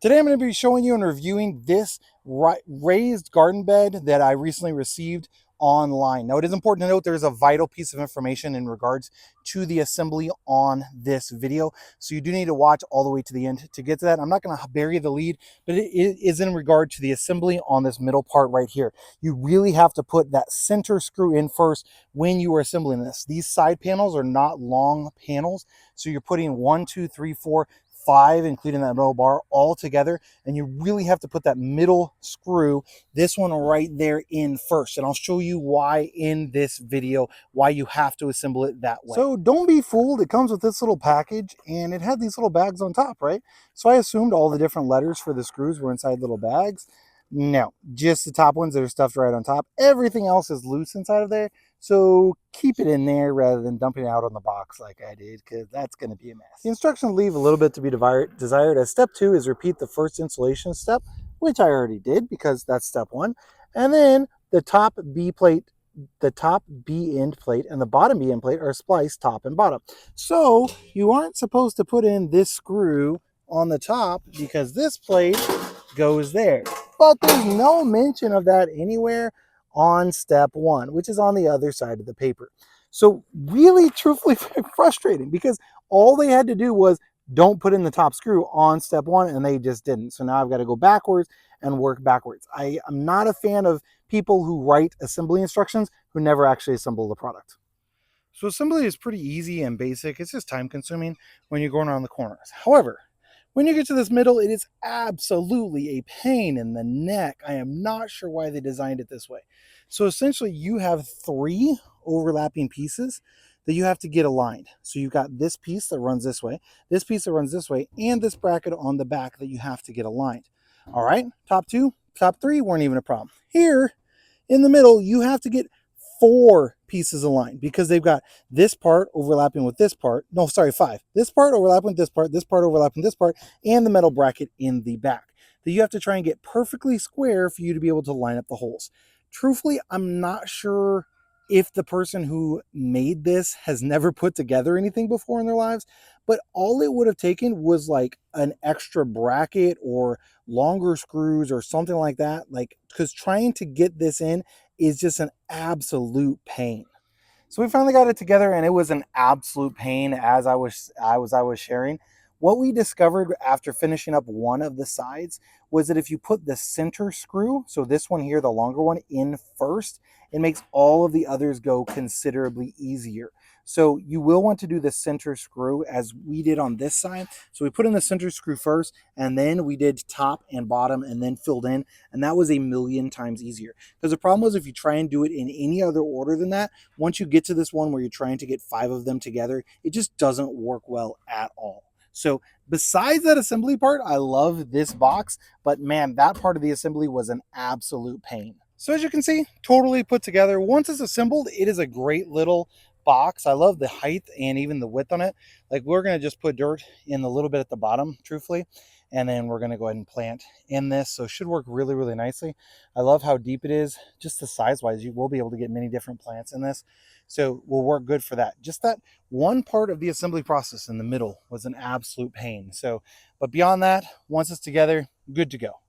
Today I'm going to be showing you and reviewing this raised garden bed that I recently received online. Now it is important to note there's a vital piece of information in regards to the assembly on this video. So you do need to watch all the way to the end to get to that. I'm not going to bury the lead, but it is in regard to the assembly on this middle part right here. You really have to put that center screw in first when you are assembling this. These side panels are not long panels. So you're putting 1, 2, 3, 4, 5, including that middle bar, all together, and you really have to put that middle screw, this one right there, in first. And I'll show you why in this video, why you have to assemble it that way. So don't be fooled, it comes with this little package and it had these little bags on top, right? So I assumed all the different letters for the screws were inside little bags. No, just the top ones that are stuffed right on top. Everything else is loose inside of there. So keep it in there rather than dumping it out on the box like I did, because that's going to be a mess. The instructions leave a little bit to be desired, as step 2 is repeat the first installation step, which I already did because that's step 1. And then the top B plate, the top B end plate and the bottom B end plate are spliced top and bottom. So you aren't supposed to put in this screw on the top because this plate goes there. But there's no mention of that anywhere on step 1, which is on the other side of the paper. So really, truthfully, frustrating, because all they had to do was don't put in the top screw on step 1, and they just didn't. So now I've got to go backwards and work backwards. I'm not a fan of people who write assembly instructions who never actually assemble the product. So assembly is pretty easy and basic. It's just time consuming when you're going around the corners. However, when you get to this middle, it is absolutely a pain in the neck. I am not sure why they designed it this way. So essentially you have 3 overlapping pieces that you have to get aligned. So you've got this piece that runs this way, this piece that runs this way, and this bracket on the back that you have to get aligned. All right, top 2, top 3 weren't even a problem. Here in the middle, you have to get 4 pieces aligned because they've got this part overlapping with this part. No, sorry, 5. This part overlapping with this part overlapping with this part, and the metal bracket in the back that you have to try and get perfectly square for you to be able to line up the holes. Truthfully, I'm not sure if the person who made this has never put together anything before in their lives, but all it would have taken was like an extra bracket or longer screws or something like that, like, because trying to get this in is just an absolute pain. So we finally got it together, and it was an absolute pain as I was sharing. What we discovered after finishing up one of the sides was that if you put the center screw, so this one here, the longer one, in first, it makes all of the others go considerably easier. So you will want to do the center screw as we did on this side. So we put in the center screw first, and then we did top and bottom, and then filled in, and that was a million times easier. Because the problem was if you try and do it in any other order than that, once you get to this one where you're trying to get 5 of them together, it just doesn't work well at all. So besides that assembly part, I love this box, but man, that part of the assembly was an absolute pain. So as you can see, totally put together. Once it's assembled, it is a great little box. I love the height and even the width on it. Like, we're going to just put dirt in a little bit at the bottom, truthfully, and then we're going to go ahead and plant in this. So it should work really, really nicely. I love how deep it is. Just the size wise, you will be able to get many different plants in this. So will work good for that. Just that one part of the assembly process in the middle was an absolute pain. So, but beyond that, once it's together, good to go.